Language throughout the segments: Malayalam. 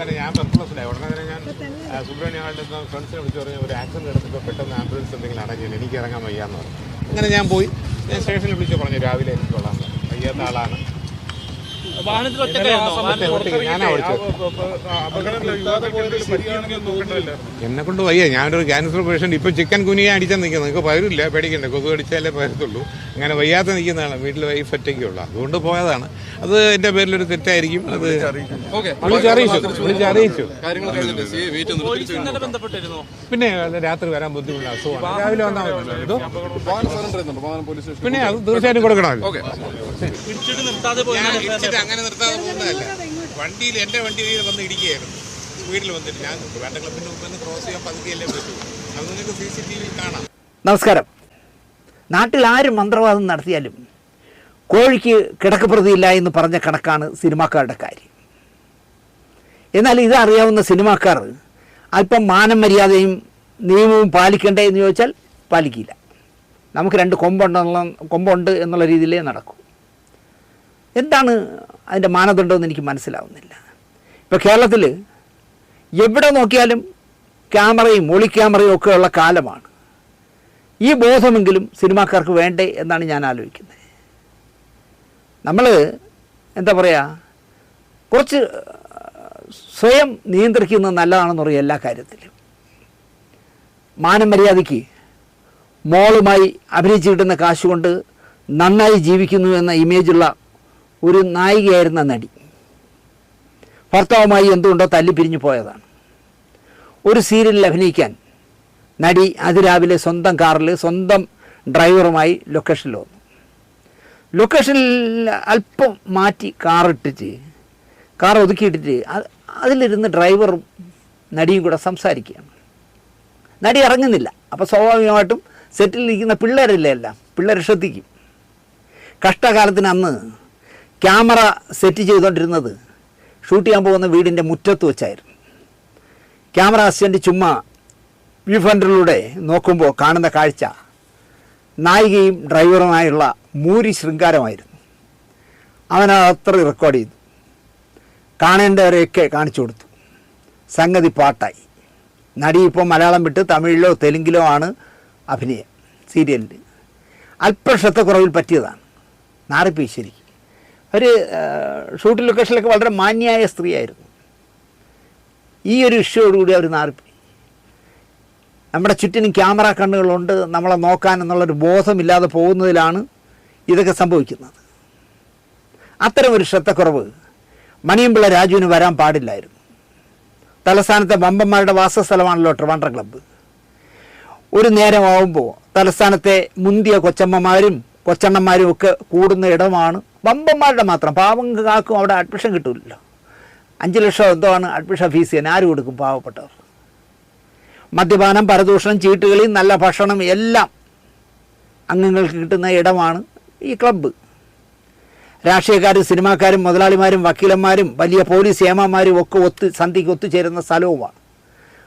തന്നെ ഞാൻ പെർപ്ലസ്ഡായി. ഉടനെ തന്നെ ഞാൻ സുബ്രഹ്മണ്യമായിട്ട് ഫ്രണ്ട്സിനെ വിളിച്ച് പറഞ്ഞാൽ ഒരു ആക്സിഡൻറ്റ് എടുത്തപ്പോൾ പെട്ടെന്ന് ആംബുലൻസ് എന്തെങ്കിലും അറേഞ്ച് ചെയ്യണം, എനിക്ക് ഇറങ്ങാൻ വയ്യാന്ന് പറഞ്ഞു. അങ്ങനെ ഞാൻ പോയി, ഞാൻ സ്റ്റേഷനിൽ വിളിച്ച് പറഞ്ഞു രാവിലെ എനിക്ക് കൊള്ളാൻ വയ്യാത്ത ആളാണ്. എന്നെ കൊണ്ട് വയ്യ, ഞാനൊരു ക്യാൻസർ പേഷ്യന്റ്. ഇപ്പം ചിക്കൻ കുനിയെ അടിച്ചാൽ നിൽക്കുന്നത്, നിങ്ങൾക്ക് പകരില്ല, പേടിക്കണ്ടേ, കൊതു അടിച്ചാലേ പകരത്തുള്ളൂ. അങ്ങനെ വയ്യാത്ത നിൽക്കുന്നതാണ്, വീട്ടിൽ വൈഫ് ഒറ്റയ്ക്കുള്ളൂ, അതുകൊണ്ട് പോയതാണ്. അത് എൻ്റെ പേരിലൊരു തെറ്റായിരിക്കും. അത് വിളിച്ചറിയിച്ചു. പിന്നെ രാത്രി വരാൻ ബുദ്ധിമുട്ടുള്ള അസുഖമാണ്, രാവിലെ വന്നാൽ മതി. പിന്നെ അത് തീർച്ചയായിട്ടും കൊടുക്കണമല്ലോ. അങ്ങനെ നിർത്താതെ പോകുന്നതല്ല, വണ്ടിയിൽ എൻ്റെ വണ്ടിയിൽ വന്ന് ഇടിക്കുകയായിരുന്നു, സ്പീഡിൽ വന്നിട്ട്. ഞാൻ വേണ്ട ക്ലബിൻ്റെ മുമ്പ് ക്രോസ് ചെയ്യാൻ പതുക്കെയല്ലേ പറ്റൂ, അത് നിങ്ങൾക്ക് CCTV കാണാം. നമസ്കാരം. നാട്ടിൽ ആരും മന്ത്രവാദം നടത്തിയാലും കോഴിക്ക് കിടക്കപ്രതിയില്ല എന്ന് പറഞ്ഞ കണക്കാണ് സിനിമാക്കാരുടെ കാര്യം. എന്നാൽ ഇതറിയാവുന്ന സിനിമാക്കാർ അല്പം മാനം മര്യാദയും നിയമവും പാലിക്കണ്ടേ എന്ന് ചോദിച്ചാൽ പാലിക്കില്ല. നമുക്ക് 2 കൊമ്പുണ്ട് എന്നുള്ള രീതിയിലേ നടക്കൂ. എന്താണ് അതിൻ്റെ മാനദണ്ഡമെന്ന് എനിക്ക് മനസ്സിലാവുന്നില്ല. ഇപ്പോൾ കേരളത്തിൽ എവിടെ നോക്കിയാലും ക്യാമറയും ഒളിക്യാമറയും ഒക്കെയുള്ള കാലമാണ്. ഈ ബോധമെങ്കിലും സിനിമാക്കാർക്ക് വേണ്ടേ എന്നാണ് ഞാൻ ആലോചിക്കുന്നത്. നമ്മൾ എന്താ പറയുക, കുറച്ച് സ്വയം നിയന്ത്രിക്കുന്നത് നല്ലതാണെന്ന് പറയും എല്ലാ കാര്യത്തിലും. മാനം മര്യാദയ്ക്ക് മോളുമായി അഭിനയിച്ച് കിട്ടുന്ന കാശ് കൊണ്ട് നന്നായി ജീവിക്കുന്നു എന്ന ഇമേജുള്ള ഒരു നായികയായിരുന്ന നടി ഭർത്താവുമായി എന്തുകൊണ്ടോ തല്ലിപ്പിരിഞ്ഞു പോയതാണ്. ഒരു സീരിയലിൽ അഭിനയിക്കാൻ നടി അതിരാവിലെ സ്വന്തം കാറിൽ സ്വന്തം ഡ്രൈവറുമായി ലൊക്കേഷനിൽ വന്നു. ലൊക്കേഷനിൽ അല്പം മാറ്റി കാർ ഒതുക്കിയിട്ടിട്ട് അതിലിരുന്ന് ഡ്രൈവറും നടിയും കൂടെ സംസാരിക്കുകയാണ്. നടി ഇറങ്ങുന്നില്ല. അപ്പോൾ സ്വാഭാവികമായിട്ടും സെറ്റിൽ ഇരിക്കുന്ന പിള്ളേരല്ലേ, എല്ലാം പിള്ളേർ ശ്രദ്ധിക്കും. കഷ്ടകാലത്തിന് അന്ന് ക്യാമറ സെറ്റ് ചെയ്തുകൊണ്ടിരുന്നത് ഷൂട്ട് ചെയ്യാൻ പോകുന്ന വീടിൻ്റെ മുറ്റത്ത് വെച്ചായിരുന്നു. ക്യാമറ അസിസ്റ്റൻ്റ് ചുമ്മാ വ്യൂ ഫണ്ടിലൂടെ നോക്കുമ്പോൾ കാണുന്ന കാഴ്ച നായികയും ഡ്രൈവറുമായുള്ള മൂരി ശൃംഗാരമായിരുന്നു. അവനത്ര റെക്കോർഡ് ചെയ്തു, കാണേണ്ടവരെയൊക്കെ കാണിച്ചു കൊടുത്തു. സംഗതി പാട്ടായി. നടി ഇപ്പോൾ മലയാളം വിട്ട് തമിഴിലോ തെലുങ്കിലോ ആണ് അഭിനയം സീരിയലിൽ. അല്പശ്രദ്ധക്കുറവിൽ പറ്റിയതാണ്. നാറിപ്പോയി ശരിക്കും. ഒരു ഷൂട്ടിംഗ് ലൊക്കേഷനിലൊക്കെ വളരെ മാന്യായ സ്ത്രീയായിരുന്നു. ഈ ഒരു ഇഷ്യൂയോടുകൂടി അവർ നാറിപ്പോയി. നമ്മുടെ ചുറ്റിനും ക്യാമറ കണ്ണുകളുണ്ട് നമ്മളെ നോക്കാൻ എന്നുള്ളൊരു ബോധമില്ലാതെ പോകുന്നതിലാണ് ഇതൊക്കെ സംഭവിക്കുന്നത്. അത്തരം ഒരു ശ്രദ്ധക്കുറവ് മണിയമ്പിള്ള രാജുവിന് വരാൻ പാടില്ലായിരുന്നു. തലസ്ഥാനത്തെ വമ്പന്മാരുടെ വാസസ്ഥലമാണല്ലോ ട്രിവാൻഡ്രം ക്ലബ്ബ്. ഒരു നേരമാവുമ്പോൾ തലസ്ഥാനത്തെ മുന്തിയ കൊച്ചമ്മമാരും കൊച്ചണ്ണന്മാരും ഒക്കെ കൂടുന്ന ഇടമാണ്. വമ്പന്മാരുടെ മാത്രം, പാവങ്ങൾക്കും അവിടെ അഡ്മിഷൻ കിട്ടില്ലല്ലോ. 5 ലക്ഷം എന്തോ ആണ് അഡ്മിഷൻ ഫീസ് ചെയ്യാൻ, ആര് കൊടുക്കും? പാവപ്പെട്ടവർ. മദ്യപാനം, പരദൂഷണം, ചീട്ടുകളി, നല്ല ഭക്ഷണം എല്ലാം അംഗങ്ങൾക്ക് കിട്ടുന്ന ഇടമാണ് ഈ ക്ലബ്ബ്. രാഷ്ട്രീയക്കാരും സിനിമാക്കാരും മുതലാളിമാരും വക്കീലന്മാരും വലിയ പോലീസ് ഏമാന്മാരും ഒക്കെ സന്ധിക്ക് ഒത്തുചേരുന്ന സ്ഥലവുമാണ്.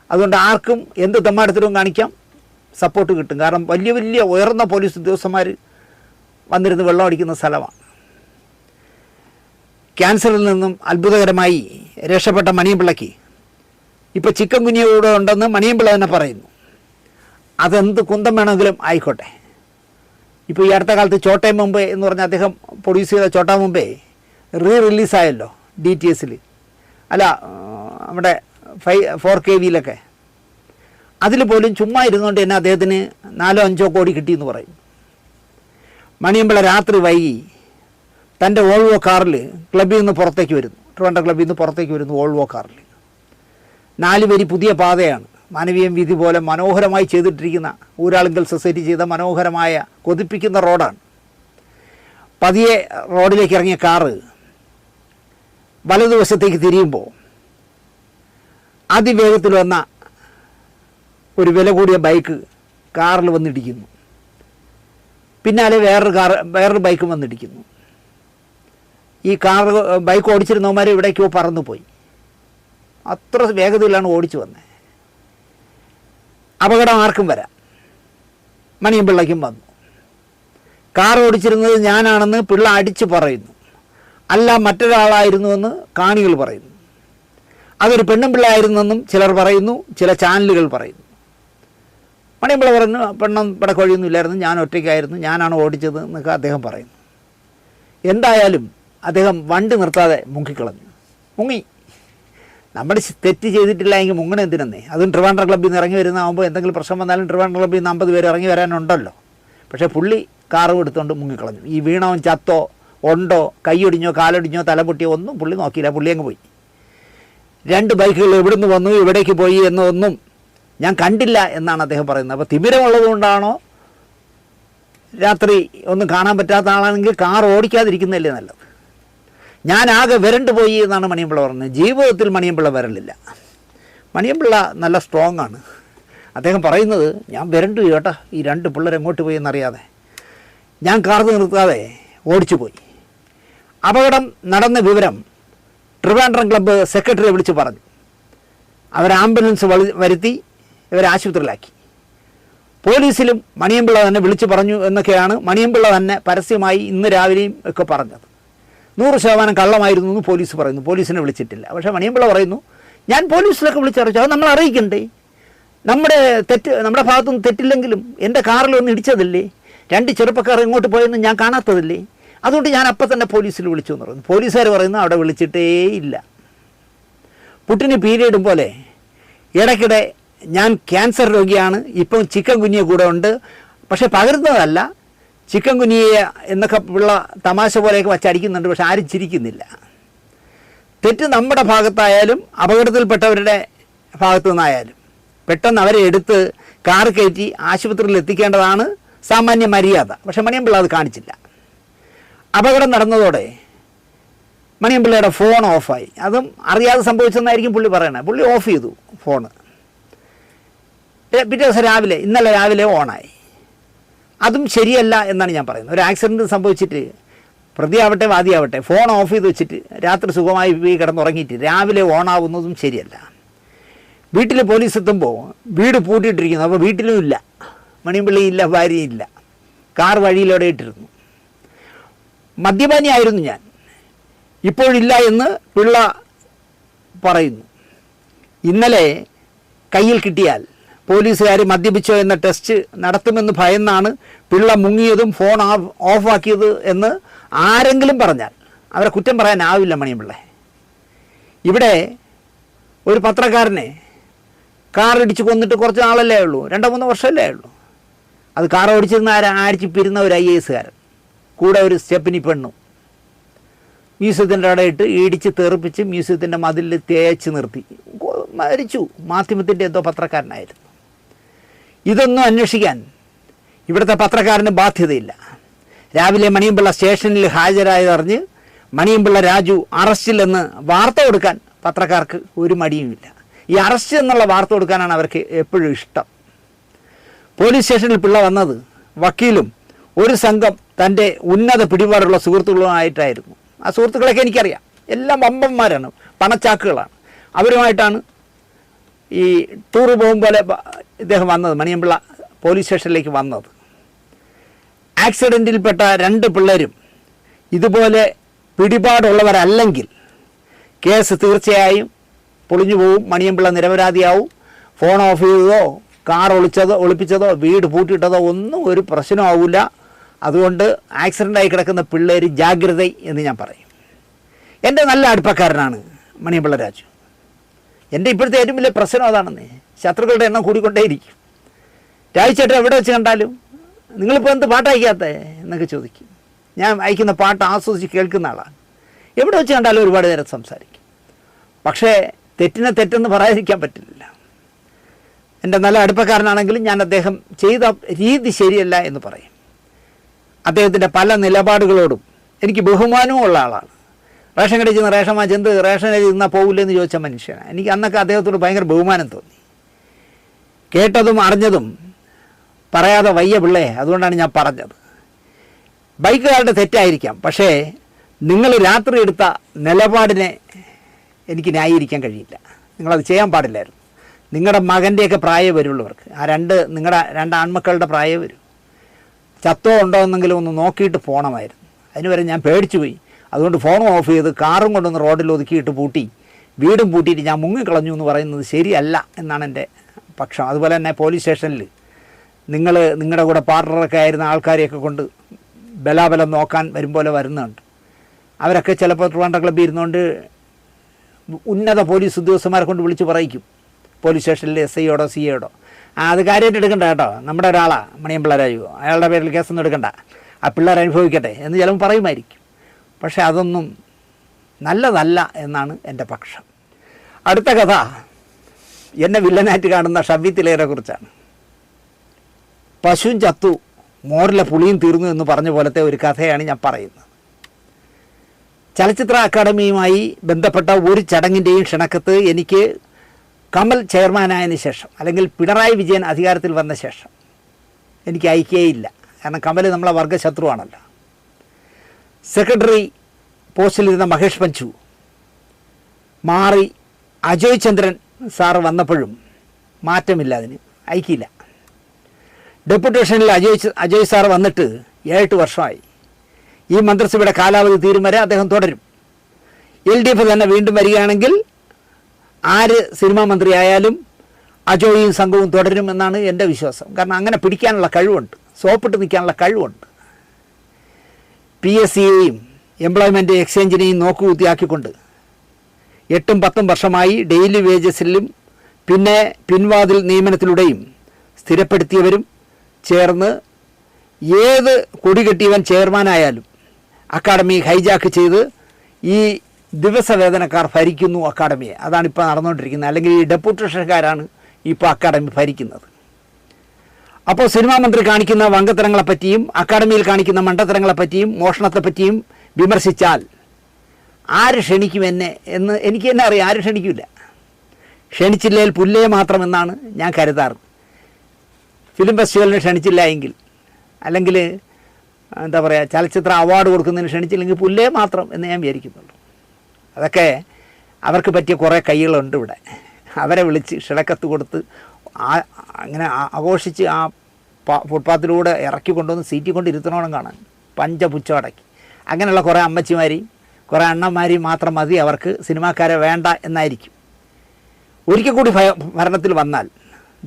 അതുകൊണ്ട് ആർക്കും എന്ത് തെമ്മാടത്തിലും കാണിക്കാം, സപ്പോർട്ട് കിട്ടും. കാരണം വലിയ വലിയ ഉയർന്ന പോലീസ് ഉദ്യോഗസ്ഥന്മാർ വന്നിരുന്ന് വെള്ളം അടിക്കുന്ന സ്ഥലമാണ്. ക്യാൻസറിൽ നിന്നും അത്ഭുതകരമായി രക്ഷപ്പെട്ട മണിയമ്പിള്ളയ്ക്ക് ഇപ്പോൾ ചിക്കൻ കുനിയ കൂടെ ഉണ്ടെന്ന് മണിയമ്പിള്ള തന്നെ പറയുന്നു. അതെന്ത് കുന്തം വേണമെങ്കിലും ആയിക്കോട്ടെ. ഇപ്പോൾ ഈ അടുത്ത കാലത്ത് ചോട്ടയും മുംബൈ എന്ന് പറഞ്ഞാൽ അദ്ദേഹം പ്രൊഡ്യൂസ് ചെയ്ത ചോട്ടാ മുംബൈ റിലീസായല്ലോ DTSൽ, അല്ല നമ്മുടെ 4KVയിലൊക്കെ. അതിൽ പോലും ചുമ്മാ ഇരുന്നുകൊണ്ട് തന്നെ അദ്ദേഹത്തിന് 4-5 കോടി കിട്ടിയെന്ന് പറയും. മണിയമ്പിള്ള രാത്രി വൈകി തൻ്റെ ഓൾവോ കാറിൽ ക്ലബ്ബിൽ നിന്ന് പുറത്തേക്ക് വരുന്നു, ട്രിവാൻഡ്രം ക്ലബ്ബിൽ നിന്ന് പുറത്തേക്ക് വരുന്നു ഓൾവോ കാറിൽ. 4 വരി പുതിയ പാതയാണ്, മാനവീയം വീതി പോലെ മനോഹരമായി ചെയ്തിട്ടിരിക്കുന്ന ഊരാളുങ്കൽ സൊസൈറ്റി ചെയ്ത മനോഹരമായ കൊതിപ്പിക്കുന്ന റോഡാണ്. പതിയെ റോഡിലേക്ക് ഇറങ്ങിയ കാറ് വലതുവശത്തേക്ക് തിരിയുമ്പോൾ അതിവേഗത്തിൽ വന്ന ഒരു വില കൂടിയ ബൈക്ക് കാറിൽ വന്നിടിക്കുന്നു. പിന്നാലെ വേറൊരു ബൈക്കും വന്നിടിക്കുന്നു. ഈ ബൈക്ക് ഓടിച്ചിരുന്നവന്മാർ ഇവിടേക്കോ പറന്നു പോയി. അത്ര വേഗതയിലാണ് ഓടിച്ചു വന്നത്. അപകടം ആർക്കും വരാം. മണിയമ്പിള്ളയ്ക്കും വന്നു. കാർ ഓടിച്ചിരുന്നത് ഞാനാണെന്ന് പിള്ള അടിച്ചു പറയുന്നു, അല്ല മറ്റൊരാളായിരുന്നുവെന്ന് കാണികൾ പറയുന്നു. അതൊരു പെണ്ണുമ്പിള്ളയായിരുന്നെന്നും ചിലർ പറയുന്നു, ചില ചാനലുകൾ പറയുന്നു. മണിയമ്പിള്ള പറഞ്ഞു പെണ്ണും ഇവിടെ കൊഴിയൊന്നും ഇല്ലായിരുന്നു, ഞാൻ ഒറ്റയ്ക്കായിരുന്നു, ഞാനാണ് ഓടിച്ചത് എന്നൊക്കെ അദ്ദേഹം പറയുന്നു. എന്തായാലും അദ്ദേഹം വണ്ടി നിർത്താതെ മുങ്ങിക്കളഞ്ഞു. മുങ്ങി. നമ്മൾ തെറ്റ് ചെയ്തിട്ടില്ല എങ്കിൽ മുങ്ങണ എന്തിനെന്നേ. അതും ട്രിവാൻഡ്രം ക്ലബ്ബിൽ നിന്ന് ഇറങ്ങി വരുന്നതാകുമ്പോൾ എന്തെങ്കിലും പ്രശ്നം വന്നാലും ട്രിവാൻഡ്രം ക്ലബ്ബിൽ നിന്ന് 50 പേര് ഇറങ്ങി വരാനുണ്ടല്ലോ. പക്ഷേ പുള്ളി കാറും എടുത്തുകൊണ്ട് മുങ്ങിക്കളഞ്ഞു. ഈ വീണവും ചത്തോ ഉണ്ടോ കൈയൊടിഞ്ഞോ കാലൊടിഞ്ഞോ തലപൊട്ടിയോ ഒന്നും പുള്ളി നോക്കിയില്ല. പുള്ളി അങ്ങ് പോയി. 2 ബൈക്കുകൾ എവിടുന്ന് വന്നു എവിടേക്ക് പോയി എന്നൊന്നും ഞാൻ കണ്ടില്ല എന്നാണ് അദ്ദേഹം പറയുന്നത്. അപ്പോൾ തിമിരമുള്ളത് കൊണ്ടാണോ, രാത്രി ഒന്നും കാണാൻ പറ്റാത്ത ആളാണെങ്കിൽ കാർ ഓടിക്കാതിരിക്കുന്നതല്ലേ നല്ലത്. ഞാനാകെ വരണ്ടു പോയി എന്നാണ് മണിയമ്പിള്ള പറഞ്ഞത്. ജീവിതത്തിൽ മണിയമ്പിള്ള വരലില്ല. മണിയമ്പിള്ള നല്ല സ്ട്രോങ് ആണ്. അദ്ദേഹം പറയുന്നത് ഞാൻ വരണ്ടു കേട്ടോ, ഈ 2 പിള്ളേർ എങ്ങോട്ട് പോയി എന്നറിയാതെ ഞാൻ കാർ നിർത്താതെ ഓടിച്ചു പോയി. അപകടം നടന്ന വിവരം ട്രിവാൻഡ്രം ക്ലബ്ബ് സെക്രട്ടറിയെ വിളിച്ച് പറഞ്ഞു. അവർ ആംബുലൻസ് വരുത്തി ഇവരെ ആശുപത്രിയിലാക്കി. പോലീസിലും മണിയമ്പിള്ള തന്നെ വിളിച്ചു പറഞ്ഞു എന്നൊക്കെയാണ് മണിയമ്പിള്ള തന്നെ പരസ്യമായി ഇന്ന് രാവിലെയും ഒക്കെ പറഞ്ഞത്. 100% കള്ളമായിരുന്നു എന്ന് പോലീസ് പറയുന്നു. പോലീസിനെ വിളിച്ചിട്ടില്ല. പക്ഷേ മണിയമ്പിള്ള പറയുന്നു ഞാൻ പോലീസിലൊക്കെ വിളിച്ചറിയിച്ചു. അത് നമ്മൾ അറിയിക്കണ്ടേ? നമ്മുടെ ഭാഗത്തുനിന്ന് തെറ്റില്ലെങ്കിലും എൻ്റെ കാറിൽ ഒന്ന് ഇടിച്ചതല്ലേ, 2 ചെറുപ്പക്കാർ എങ്ങോട്ട് പോയെന്ന് ഞാൻ കാണാത്തതല്ലേ, അതുകൊണ്ട് ഞാൻ അപ്പം തന്നെ പോലീസിൽ വിളിച്ചു എന്ന് പറയുന്നു. പോലീസുകാർ പറയുന്നു അവിടെ വിളിച്ചിട്ടേ ഇല്ല. പുട്ടിന് പീരീഡും പോലെ ഇടയ്ക്കിടെ ഞാൻ ക്യാൻസർ രോഗിയാണ്, ഇപ്പം ചിക്കൻ കുനിയ കൂടെ ഉണ്ട്, പക്ഷേ പകരുന്നതല്ല, ചിക്കൻ കുനിയ എന്നൊക്കെ ഉള്ള തമാശ പോലെയൊക്കെ വച്ചടിക്കുന്നുണ്ട്. പക്ഷെ ആരും ചിരിക്കുന്നില്ല. തെറ്റ് നമ്മുടെ ഭാഗത്തായാലും അപകടത്തിൽപ്പെട്ടവരുടെ ഭാഗത്തു നിന്നായാലും പെട്ടെന്ന് അവരെ എടുത്ത് കാർ കയറ്റി ആശുപത്രിയിൽ എത്തിക്കേണ്ടതാണ് സാമാന്യ മര്യാദ. പക്ഷെ മണിയമ്പിള്ള അത് കാണിച്ചില്ല. അപകടം നടന്നതോടെ മണിയമ്പിള്ളയുടെ ഫോൺ ഓഫായി. അതും അറിയാതെ സംഭവിച്ചെന്നായിരിക്കും പുള്ളി പറയണത്. പുള്ളി ഓഫ് ചെയ്തു ഫോണ്. പിറ്റേ ദിവസം ഇന്നലെ രാവിലെ ഓണായി. അതും ശരിയല്ല എന്നാണ് ഞാൻ പറയുന്നത്. ഒരു ആക്സിഡൻറ്റ് സംഭവിച്ചിട്ട് പ്രതിയാവട്ടെ വാദിയാവട്ടെ ഫോൺ ഓഫ് ചെയ്ത് വെച്ചിട്ട് രാത്രി സുഖമായി കിടന്നുറങ്ങിയിട്ട് രാവിലെ ഓണാവുന്നതും ശരിയല്ല. വീട്ടിൽ പോലീസ് എത്തുമ്പോൾ വീട് പൂട്ടിയിട്ടിരിക്കുന്നു. അപ്പോൾ വീട്ടിലും ഇല്ല, മണിയമ്പിള്ളയില്ല, ഭാര്യയില്ല, കാർ വഴിയിലൂടെ ഇട്ടിരുന്നു. മദ്യപാനിയായിരുന്നു ഞാൻ, ഇപ്പോഴില്ല എന്ന് പിള്ള പറയുന്നു. ഇന്നലെ കയ്യിൽ കിട്ടിയാൽ പോലീസുകാർ മദ്യപിച്ചോ എന്ന ടെസ്റ്റ് നടത്തുമെന്ന് ഭയന്നാണ് പിള്ള മുങ്ങിയതും ഫോൺ ഓഫാക്കിയത് എന്ന് ആരെങ്കിലും പറഞ്ഞാൽ അവരെ കുറ്റം പറയാനാവില്ല മണിയമ്പിള്ള. ഇവിടെ ഒരു പത്രക്കാരനെ കാർ ഇടിച്ച് കൊന്നിട്ട് കുറച്ച് നാളല്ലേ ഉള്ളൂ, 2-3 വർഷമല്ലേ ഉള്ളൂ. അത് കാർ ഓടിച്ചിരുന്ന ആഴ്ചപ്പിരുന്ന ഒരു IAS-കാരൻ കൂടെ ഒരു സ്റ്റെപ്പിനി പെണ്ണും മ്യൂസിയത്തിൻ്റെ ഇടയിട്ട് ഇടിച്ച് തെറിപ്പിച്ച് മ്യൂസിയത്തിൻ്റെ മതിലിൽ തേച്ച് നിർത്തി മരിച്ചു. മാധ്യമത്തിൻ്റെ എന്തോ പത്രക്കാരനായിരുന്നു. ഇതൊന്നും അന്വേഷിക്കാൻ ഇവിടുത്തെ പത്രക്കാരന് ബാധ്യതയില്ല. രാവിലെ മണിയമ്പിള്ള സ്റ്റേഷനിൽ ഹാജരായതറിഞ്ഞ് മണിയമ്പിള്ള രാജു അറസ്റ്റിലെന്ന് വാർത്ത കൊടുക്കാൻ പത്രക്കാർക്ക് ഒരു മടിയുമില്ല. ഈ അറസ്റ്റ് എന്നുള്ള വാർത്ത കൊടുക്കാനാണ് അവർക്ക് എപ്പോഴും ഇഷ്ടം. പോലീസ് സ്റ്റേഷനിൽ പിള്ള വന്നത് വക്കീലും ഒരു സംഘം തൻ്റെ ഉന്നത പിടിപാടുള്ള സുഹൃത്തുക്കളുമായിട്ടായിരുന്നു. ആ സുഹൃത്തുക്കളൊക്കെ എനിക്കറിയാം. എല്ലാം വമ്പന്മാരാണ്, പണച്ചാക്കുകളാണ്. അവരുമായിട്ടാണ് ഈ ടൂറ് പോകും പോലെ ഇദ്ദേഹം വന്നത്, മണിയമ്പിള്ള പോലീസ് സ്റ്റേഷനിലേക്ക് വന്നത്. ആക്സിഡൻറ്റിൽപ്പെട്ട 2 പിള്ളേരും ഇതുപോലെ പിടിപാടുള്ളവരല്ലെങ്കിൽ കേസ് തീർച്ചയായും പൊളിഞ്ഞു പോവും. മണിയമ്പിള്ള നിരപരാധിയാവും. ഫോൺ ഓഫ് ചെയ്തതോ കാർ ഒളിപ്പിച്ചതോ വീട് പൂട്ടിയിട്ടതോ ഒന്നും ഒരു പ്രശ്നമാവില്ല. അതുകൊണ്ട് ആക്സിഡൻ്റായി കിടക്കുന്ന പിള്ളേർ ജാഗ്രത എന്ന് ഞാൻ പറയും. എൻ്റെ നല്ല അടുപ്പക്കാരനാണ് മണിയമ്പിള്ള രാജു. എൻ്റെ ഇപ്പോഴത്തെ ഏറ്റവും വലിയ പ്രശ്നം അതാണെന്നേ, ശത്രുക്കളുടെ എണ്ണം കൂടിക്കൊണ്ടേയിരിക്കും. രാജുചേട്ടൻ എവിടെ വെച്ച് കണ്ടാലും നിങ്ങളിപ്പോൾ എന്ത് പാട്ട് അയക്കാത്തേ എന്നൊക്കെ ചോദിക്കും. ഞാൻ അയക്കുന്ന പാട്ട് ആസ്വദിച്ച് കേൾക്കുന്ന ആളാണ്. എവിടെ വെച്ച് കണ്ടാലും ഒരുപാട് നേരം സംസാരിക്കും. പക്ഷേ തെറ്റിനെ തെറ്റെന്ന് പറയാതിരിക്കാൻ പറ്റില്ല. എൻ്റെ നല്ല അടുപ്പക്കാരനാണെങ്കിലും ഞാൻ അദ്ദേഹം ചെയ്ത രീതി ശരിയല്ല എന്ന് പറയും. അദ്ദേഹത്തിൻ്റെ പല നിലപാടുകളോടും എനിക്ക് ബഹുമാനവും ഉള്ള ആളാണ്. റേഷൻ കടയിൽ ചെന്ന് റേഷൻ വാങ്ങിച്ചെന്ത് റേഷൻ ഇരുന്നാൽ പോകില്ലെന്ന് ചോദിച്ച മനുഷ്യനാണ്. എനിക്ക് അന്നൊക്കെ അദ്ദേഹത്തോട് ഭയങ്കര ബഹുമാനം തോന്നി. കേട്ടതും അറിഞ്ഞതും പറയാതെ വയ്യ പിള്ളേ, അതുകൊണ്ടാണ് ഞാൻ പറഞ്ഞത്. ബൈക്കുകാരുടെ തെറ്റായിരിക്കാം, പക്ഷേ നിങ്ങൾ രാത്രി എടുത്ത നിലപാടിനെ എനിക്ക് ന്യായീകരിക്കാൻ കഴിയില്ല. നിങ്ങളത് ചെയ്യാൻ പാടില്ലായിരുന്നു. നിങ്ങളുടെ മകൻ്റെയൊക്കെ പ്രായം വരുള്ളവർക്ക്, നിങ്ങളുടെ 2 ആൺമക്കളുടെ പ്രായം വരും. ചത്തോ ഉണ്ടോ എന്നെങ്കിലും ഒന്ന് നോക്കിയിട്ട് പോകണമായിരുന്നു. അതിന് വരെ ഞാൻ പേടിച്ചു പോയി. അതുകൊണ്ട് ഫോൺ ഓഫ് ചെയ്ത് കാറും കൊണ്ടൊന്ന് റോഡിൽ ഒതുക്കിയിട്ട് പൂട്ടി വീടും പൂട്ടിയിട്ട് ഞാൻ മുങ്ങിക്കളഞ്ഞു എന്ന് പറയുന്നത് ശരിയല്ല എന്നാണ് എൻ്റെ പക്ഷം. അതുപോലെ തന്നെ പോലീസ് സ്റ്റേഷനിൽ നിങ്ങളുടെ കൂടെ പാർട്ണറൊക്കെ ആയിരുന്ന ആൾക്കാരെയൊക്കെ കൊണ്ട് ബലാബലം നോക്കാൻ വരും പോലെ വരുന്നുണ്ട്. അവരൊക്കെ ചിലപ്പോൾ ട്രിവാൻഡ്രം ക്ലബ്ബിൽ ഇരുന്നുകൊണ്ട് ഉന്നത പോലീസ് ഉദ്യോഗസ്ഥന്മാരെ കൊണ്ട് വിളിച്ച് പറയിക്കും, പോലീസ് സ്റ്റേഷനിൽ SIയോടോ CAയോടോ. അത് കാര്യമായിട്ട് എടുക്കണ്ട കേട്ടോ, നമ്മുടെ ഒരാളാണ് മണിയമ്പിള്ള രാജു, അയാളുടെ പേരിൽ കേസൊന്നും എടുക്കണ്ട, ആ പിള്ളേർ അനുഭവിക്കട്ടെ എന്ന് ചിലപ്പോൾ പറയുമായിരിക്കും. പക്ഷേ അതൊന്നും നല്ലതല്ല എന്നാണ് എൻ്റെ പക്ഷം. അടുത്ത കഥ എന്നെ വില്ലനായിട്ട് കാണുന്ന ഷവ്വി തിലകനെ കുറിച്ചാണ്. പശുവും ചത്തു മോരിലെ പുളിയും തീർന്നു എന്ന് പറഞ്ഞ പോലത്തെ ഒരു കഥയാണ് ഞാൻ പറയുന്നത്. ചലച്ചിത്ര അക്കാദമിയുമായി ബന്ധപ്പെട്ട ഒരു ചടങ്ങിൻ്റെയും ക്ഷണക്കത്ത് എനിക്ക് കമൽ ചെയർമാനായതിനു ശേഷം, അല്ലെങ്കിൽ പിണറായി വിജയൻ അധികാരത്തിൽ വന്ന ശേഷം എനിക്ക് അയക്കുകയില്ല. കാരണം കമൽ നമ്മളെ വർഗശത്രുവാണല്ലോ. സെക്രട്ടറി പോസ്റ്റിലിരുന്ന മഹേഷ് പഞ്ചു മാറി അജയ് ചന്ദ്രൻ സാറ് വന്നപ്പോഴും മാറ്റമില്ല, അതിന് അയക്കില്ല. ഡെപ്യൂട്ടേഷനിൽ അജയ് സാർ വന്നിട്ട് 7 വർഷമായി. ഈ മന്ത്രിസഭയുടെ കാലാവധി തീരും വരെ അദ്ദേഹം തുടരും. LDF തന്നെ വീണ്ടും വരികയാണെങ്കിൽ ആര് സിനിമാ മന്ത്രിയായാലും അജോയും സംഘവും തുടരുമെന്നാണ് എൻ്റെ വിശ്വാസം. കാരണം അങ്ങനെ പിടിക്കാനുള്ള കഴിവുണ്ട്, സോപ്പിട്ട് നിൽക്കാനുള്ള കഴിവുണ്ട്. PSCയെയും എംപ്ലോയ്മെൻറ്റ് എക്സ്ചേഞ്ചിനെയും നോക്കുകുത്തിയാക്കിക്കൊണ്ട് 8-10 വർഷമായി ഡെയിലി വേജസിലും പിന്നെ പിൻവാതിൽ നിയമനത്തിലൂടെയും സ്ഥിരപ്പെടുത്തിയവരും ചേർന്ന് ഏത് കൊടി കെട്ടിയവൻ ചെയർമാനായാലും അക്കാഡമി ഹൈജാക്ക് ചെയ്ത് ഈ ദിവസവേതനക്കാർ ഭരിക്കുന്നു അക്കാഡമിയെ. അതാണിപ്പോൾ നടന്നുകൊണ്ടിരിക്കുന്നത്. അല്ലെങ്കിൽ ഈ ഡെപ്യൂട്ടേഷൻകാരാണ് ഇപ്പോൾ അക്കാഡമി ഭരിക്കുന്നത്. അപ്പോൾ സിനിമാ മന്ത്രി കാണിക്കുന്ന വങ്കത്തരങ്ങളെപ്പറ്റിയും അക്കാഡമിയിൽ കാണിക്കുന്ന മണ്ടത്തരങ്ങളെപ്പറ്റിയും മോഷണത്തെപ്പറ്റിയും വിമർശിച്ചാൽ ആര് ക്ഷണിക്കും എന്നെ എന്ന് എനിക്ക് തന്നെ അറിയാം. ആരും ക്ഷണിക്കില്ല. ക്ഷണിച്ചില്ലെങ്കിൽ പുല്ലേ മാത്രമെന്നാണ് ഞാൻ കരുതാറ്. ഫിലിം ഫെസ്റ്റിവലിന് ക്ഷണിച്ചില്ല എങ്കിൽ, അല്ലെങ്കിൽ എന്താ പറയുക, ചലച്ചിത്ര അവാർഡ് കൊടുക്കുന്നതിന് ക്ഷണിച്ചില്ലെങ്കിൽ പുല്ലേ മാത്രം എന്ന് ഞാൻ വിചാരിക്കുന്നുള്ളൂ. അതൊക്കെ അവർക്ക് പറ്റിയ കുറേ കൈകളുണ്ട് ഇവിടെ. അവരെ വിളിച്ച് ക്ഷണക്കത്ത് കൊടുത്ത് അങ്ങനെ ആഘോഷിച്ച് ആ ഫുട്പാത്തിലൂടെ ഇറക്കി കൊണ്ടുവന്ന് സീറ്റിൽ കൊണ്ട് ഇരുത്തണോണം കാണാൻ, പഞ്ചപുച്ഛം അടക്കി. അങ്ങനെയുള്ള കുറേ അമ്മച്ചിമാരെയും കുറേ അണ്ണന്മാരെയും മാത്രം മതി അവർക്ക്, സിനിമാക്കാരെ വേണ്ട എന്നായിരിക്കും. ഒരിക്കൽ കൂടി ഭരണത്തിൽ വന്നാൽ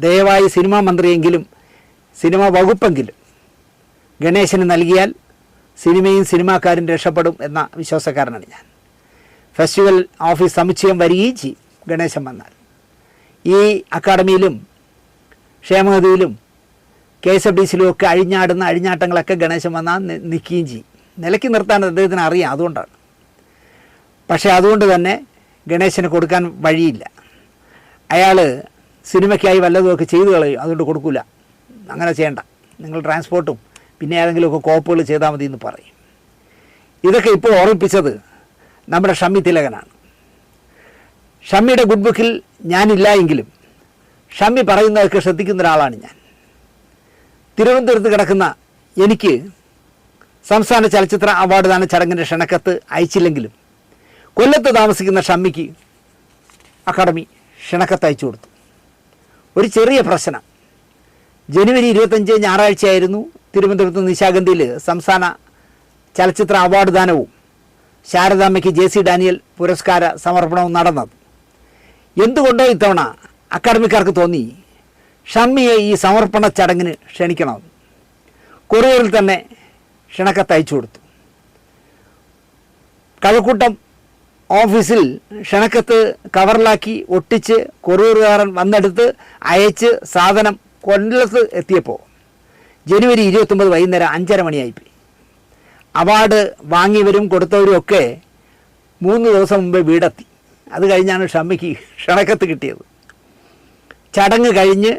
ദയവായി സിനിമാ മന്ത്രിയെങ്കിലും സിനിമാ വകുപ്പെങ്കിലും ഗണേശന് നൽകിയാൽ സിനിമയും സിനിമാക്കാരും രക്ഷപ്പെടും എന്ന വിശ്വാസക്കാരനാണ് ഞാൻ. ഫെസ്റ്റിവൽ ഓഫീസ് സമുച്ചയം വരികയും ചെയ്യും ഗണേശൻ വന്നാൽ. ഈ അക്കാഡമിയിലും ക്ഷേമനിധിയിലും KSFDCയിലും ഒക്കെ അഴിഞ്ഞാടുന്ന അഴിഞ്ഞാട്ടങ്ങളൊക്കെ ഗണേശൻ വന്നാൽ നിൽക്കുകയും ചെയ്യും. നിലയ്ക്ക് നിർത്താൻ അദ്ദേഹത്തിന് അറിയാം, അതുകൊണ്ടാണ്. പക്ഷേ അതുകൊണ്ട് തന്നെ ഗണേശന് കൊടുക്കാൻ വഴിയില്ല. അയാൾ സിനിമയ്ക്കായി വല്ലതുമൊക്കെ ചെയ്തു കളയും, അതുകൊണ്ട് കൊടുക്കില്ല. അങ്ങനെ ചെയ്യണ്ട, നിങ്ങൾ ട്രാൻസ്പോർട്ടും പിന്നെ ഏതെങ്കിലുമൊക്കെ കോപ്പുകൾ ചെയ്താൽ മതി എന്ന് പറയും. ഇതൊക്കെ ഇപ്പോൾ ഓർമ്മിപ്പിച്ചത് നമ്മുടെ ഷമ്മി തിലകനാണ്. ഷമ്മിയുടെ ഗുഡ് ബുക്കിൽ ഞാനില്ല എങ്കിലും ഷമ്മി പറയുന്നതൊക്കെ ശ്രദ്ധിക്കുന്ന ഒരാളാണ് ഞാൻ. തിരുവനന്തപുരത്ത് കിടക്കുന്ന എനിക്ക് സംസ്ഥാന ചലച്ചിത്ര അവാർഡ് ദാന ചടങ്ങിൻ്റെ ക്ഷണക്കത്ത് അയച്ചില്ലെങ്കിലും കൊല്ലത്ത് താമസിക്കുന്ന ഷമ്മിക്ക് അക്കാഡമി ക്ഷണക്കത്ത് അയച്ചു കൊടുത്തു. ഒരു ചെറിയ പ്രശ്നം. ജനുവരി 25 ഞായറാഴ്ചയായിരുന്നു തിരുവനന്തപുരത്ത് നിശാഗന്ധിയിൽ സംസ്ഥാന ചലച്ചിത്ര അവാർഡ് ദാനവും ശാരദാമ്മയ്ക്ക് JC ഡാനിയൽ പുരസ്കാര സമർപ്പണവും നടന്നത്. എന്തുകൊണ്ടോ ഇത്തവണ അക്കാഡമിക്കാർക്ക് തോന്നി ഷമ്മിയെ ഈ സമർപ്പണ ചടങ്ങിന് ക്ഷണിക്കണമെന്ന്. കൊറിയറിൽ തന്നെ ക്ഷണക്കത്ത് അയച്ചു കൊടുത്തു. കഴക്കൂട്ടം ഓഫീസിൽ ക്ഷണക്കത്ത് കവറിലാക്കി ഒട്ടിച്ച് കൊറിയറുകാരൻ വന്നെടുത്ത് അയച്ച് സാധനം കൊല്ലത്ത് എത്തിയപ്പോൾ ജനുവരി 29 വൈകുന്നേരം 5:30 മണിയായിപ്പോയി. അവാർഡ് വാങ്ങിയവരും കൊടുത്തവരും ഒക്കെ 3 ദിവസം മുമ്പേ വീടെത്തി. അത് കഴിഞ്ഞാണ് ഷമ്മിക്ക് ക്ഷണക്കത്ത് കിട്ടിയത്. ചടങ്ങ് കഴിഞ്ഞ്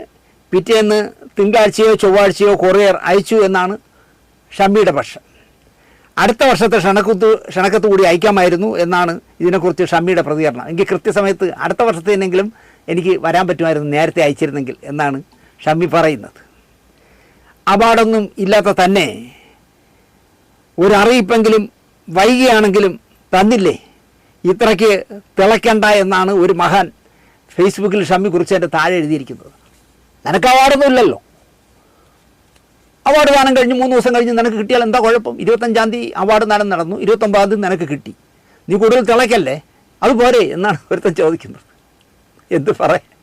പിറ്റേന്ന് തിങ്കളാഴ്ചയോ ചൊവ്വാഴ്ചയോ കൊറിയർ അയച്ചു എന്നാണ് ഷമ്മിയുടെ പക്ഷം. അടുത്ത വർഷത്തെ ക്ഷണക്കത്ത് കൂടി അയക്കാമായിരുന്നു എന്നാണ് ഇതിനെക്കുറിച്ച് ഷമ്മിയുടെ പ്രതികരണം. എങ്കിൽ കൃത്യസമയത്ത് അടുത്ത വർഷത്തേനെങ്കിലും എനിക്ക് വരാൻ പറ്റുമായിരുന്നു, നേരത്തെ അയച്ചിരുന്നെങ്കിൽ എന്നാണ് ഷമ്മി പറയുന്നത്. അവാർഡൊന്നും ഇല്ലാത്ത തന്നെ ഒരറിയിപ്പെങ്കിലും വൈകിയാണെങ്കിലും തന്നില്ലേ, ഇത്രയ്ക്ക് തിളയ്ക്കണ്ട എന്നാണ് ഒരു മഹാൻ ഫേസ്ബുക്കിൽ ഷമ്മി കുറിച്ചതിൻ്റെ താഴെ എഴുതിയിരിക്കുന്നത്. നിനക്ക് അവാർഡൊന്നും ഇല്ലല്ലോ, അവാർഡ് ദാനം കഴിഞ്ഞ് 3 ദിവസം കഴിഞ്ഞ് നിനക്ക് കിട്ടിയാൽ എന്താ കുഴപ്പം? 25-ാം തീയതി അവാർഡ് ദാനം നടന്നു, 29-ാം തീയതി നിനക്ക് കിട്ടി. നീ കൂടുതൽ തിളയ്ക്കല്ലേ അതുപോരെ എന്നാണ് ഒരുത്തൻ ചോദിക്കുന്നത്. എന്ത് പറയാൻ?